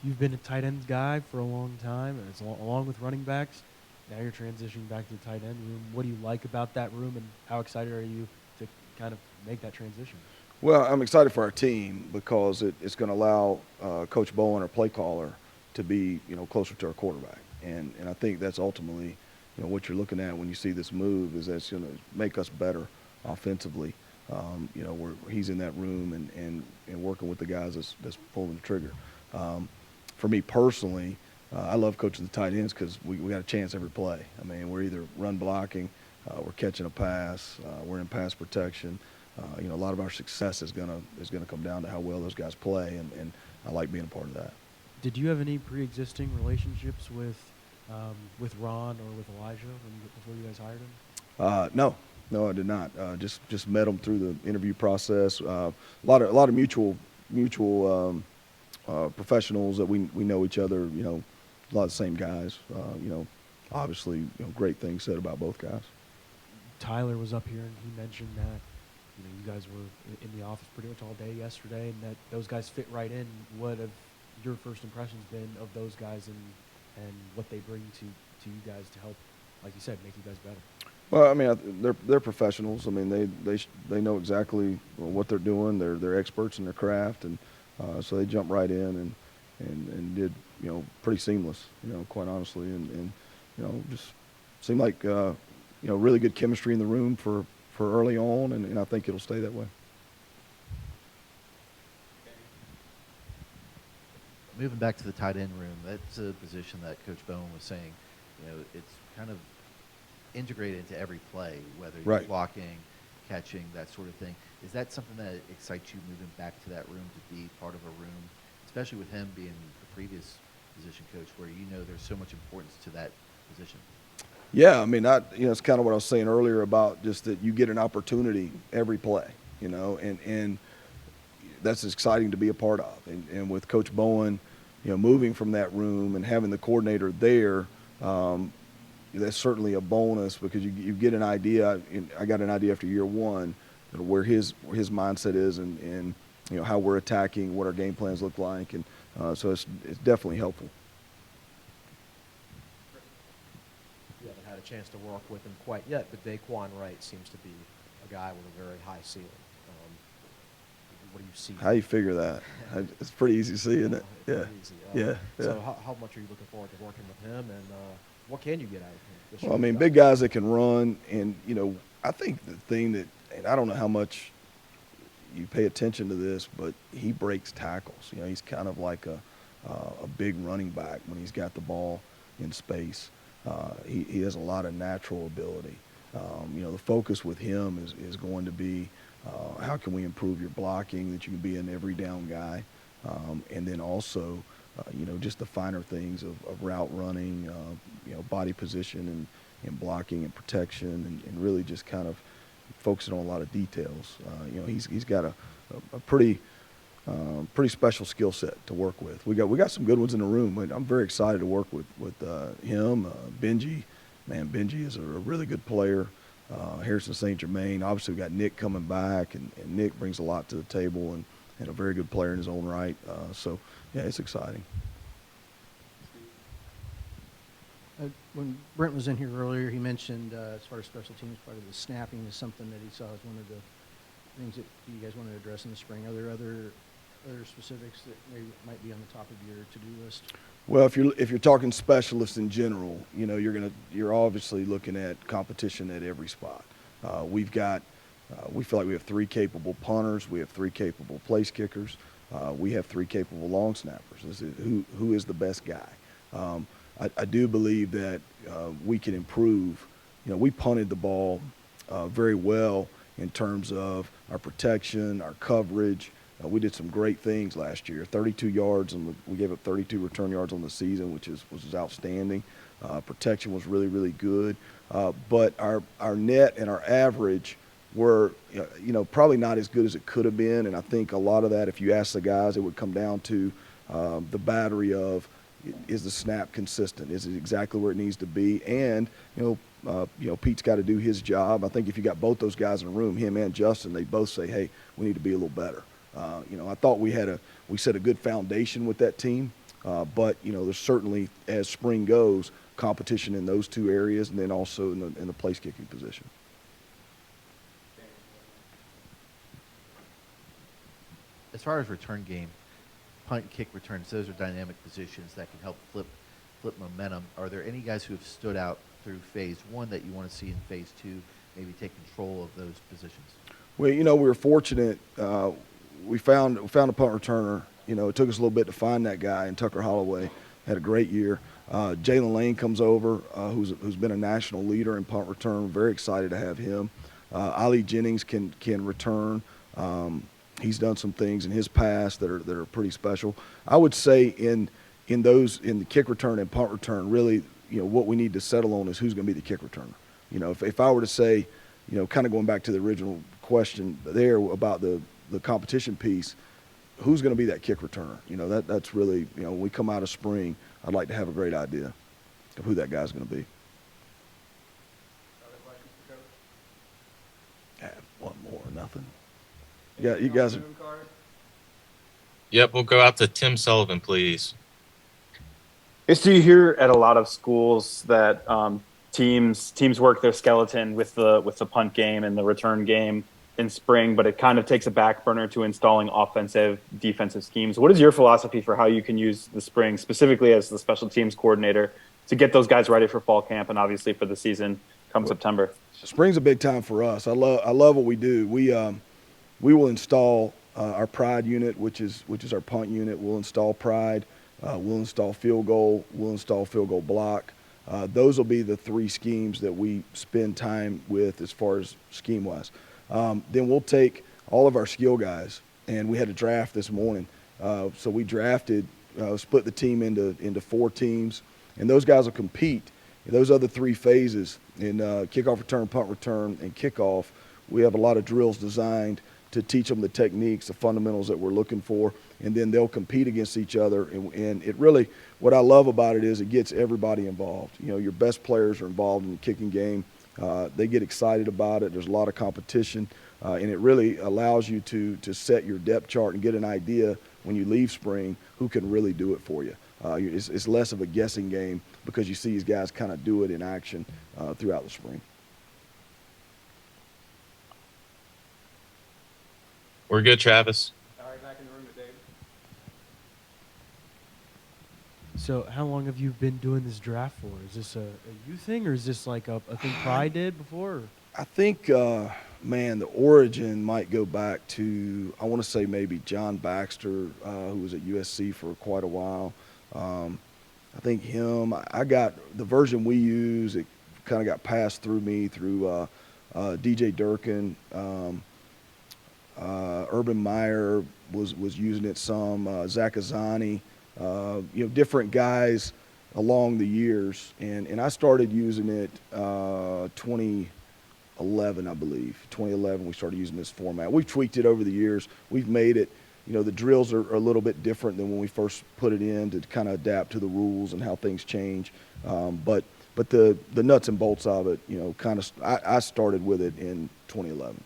you've been a tight end guy for a long time, and it's along with running backs. Now you're transitioning back to the tight end room. What do you like about that room, and how excited are you to kind of make that transition? Well, I'm excited for our team because it's going to allow Coach Bowen, our play caller, to be closer to our quarterback, and I think that's ultimately what you're looking at when you see this move is that's going to make us better offensively. Where he's in that room and working with the guys that's pulling the trigger. For me personally, I love coaching the tight ends because we got a chance every play. I mean, we're either run blocking, we're catching a pass, we're in pass protection. A lot of our success is gonna come down to how well those guys play, and I like being a part of that. Did you have any pre-existing relationships with Ron or with Elijah before you guys hired him? No, I did not. Just met them through the interview process. A lot of mutual professionals that we know each other. A lot of the same guys. Obviously, great things said about both guys. Tyler was up here and he mentioned that you guys were in the office pretty much all day yesterday, and that those guys fit right in. What have your first impressions been of those guys and what they bring to you guys to help, like you said, make you guys better? Well, I mean, they're professionals. I mean, they know exactly what they're doing. They're experts in their craft, and so they jump right in and did pretty seamless. Quite honestly, and just seemed like really good chemistry in the room for early on, and I think it'll stay that way. Moving back to the tight end room, that's a position that Coach Bowen was saying, it's kind of integrated into every play, whether you're Right. blocking, catching, that sort of thing. Is that something that excites you moving back to that room to be part of a room, especially with him being the previous position coach, where there's so much importance to that position? Yeah, I mean, it's kind of what I was saying earlier about just that you get an opportunity every play, and that's exciting to be a part of. And with Coach Bowen, moving from that room and having the coordinator there, that's certainly a bonus because you get an idea. I got an idea after year one where his mindset is and how we're attacking, what our game plans look like, and so it's definitely helpful. You haven't had a chance to work with him quite yet, but Daquan Wright seems to be a guy with a very high ceiling. What do you see? How you figure that? It's pretty easy to see, isn't it? Pretty Yeah. easy. Yeah. So how much are you looking forward to working with him, and what can you get out of him this Well, I year? mean, big guys that can run, and I think the thing that, and I don't know how much you pay attention to this, but he breaks tackles. He's kind of like a big running back when he's got the ball in space. He has a lot of natural ability. The focus with him is going to be how can we improve your blocking, that you can be an every down guy, and then also just the finer things of route running, body position and blocking and protection, and really just kind of focusing on a lot of details. He's got a pretty special skill set to work with. We got some good ones in the room, but I'm very excited to work with him. Benji, man, Benji is a really good player. Harrison St. Germain. Obviously, we got Nick coming back, and Nick brings a lot to the table and a very good player in his own right. So, yeah, it's exciting. When Brent was in here earlier, he mentioned as far as special teams, part of the snapping is something that he saw as one of the things that you guys want to address in the spring. Are there other specifics that maybe might be on the top of your to-do list? Well, if you're talking specialists in general, you're obviously looking at competition at every spot. We feel like we have 3 capable punters, we have 3 capable place kickers, we have 3 capable long snappers. This is who is the best guy. I do believe that we can improve. We punted the ball very well in terms of our protection, our coverage. We did some great things last year. 32 yards, and we gave up 32 return yards on the season, which was outstanding. Protection was really, really good. But our net and our average were, probably not as good as it could have been. And I think a lot of that, if you ask the guys, it would come down to the battery of, is the snap consistent? Is it exactly where it needs to be? And, Pete's got to do his job. I think if you got both those guys in the room, him and Justin, they both say, hey, we need to be a little better. I thought we set a good foundation with that team. But there's certainly, as spring goes, competition in those two areas, and then also in the place kicking position. As far as return game, punt, kick, returns, those are dynamic positions that can help flip momentum. Are there any guys who have stood out through phase one that you want to see in phase two, maybe take control of those positions? Well, we were fortunate. We found a punt returner. It took us a little bit to find that guy, and Tucker Holloway had a great year. Jalen Lane comes over, who's been a national leader in punt return. Very excited to have him. Ali Jennings can return. He's done some things in his past that are pretty special. I would say in the kick return and punt return, really, what we need to settle on is who's going to be the kick returner. If I were to say, kind of going back to the original question there about the competition piece, who's going to be that kick returner? That's really, when we come out of spring, I'd like to have a great idea of who that guy's going to be. Other questions for Coach? One more, nothing. Yeah, you guys are. Room card? Yep, we'll go out to Tim Sullivan, please. Do you hear at a lot of schools that teams work their skeleton with the punt game and the return game in spring, but it kind of takes a back burner to installing offensive, defensive schemes? What is your philosophy for how you can use the spring, specifically as the special teams coordinator, to get those guys ready for fall camp and obviously for the season come September? Spring's a big time for us. I love what we do. We will install our Pride unit, which is our punt unit. We'll install Pride. We'll install field goal. We'll install field goal block. Those will be the three schemes that we spend time with as far as scheme-wise. Then we'll take all of our skill guys, and we had a draft this morning. So we drafted, split the team into 4 teams, and those guys will compete in those other 3 phases in kickoff return, punt return, and kickoff. We have a lot of drills designed to teach them the techniques, the fundamentals that we're looking for, and then they'll compete against each other. And it really, what I love about it is it gets everybody involved. Your best players are involved in the kicking game. They get excited about it. There's a lot of competition, and it really allows you to set your depth chart and get an idea when you leave spring who can really do it for you. It's less of a guessing game because you see these guys kind of do it in action throughout the spring. We're good, Travis. All right, back in the room with Dave. So how long have you been doing this draft for? Is this a you thing, or is this like a thing Pride did before? Or? I think, the origin might go back to, I want to say maybe John Baxter, who was at USC for quite a while. I think him. I got the version we use. It kind of got passed through me through DJ Durkin. Urban Meyer was using it some. Zach Azani. Different guys along the years, and I started using it 2011, I believe. 2011, we started using this format. We've tweaked it over the years. We've made it. The drills are a little bit different than when we first put it in to kind of adapt to the rules and how things change. But the nuts and bolts of it, I started with it in 2011.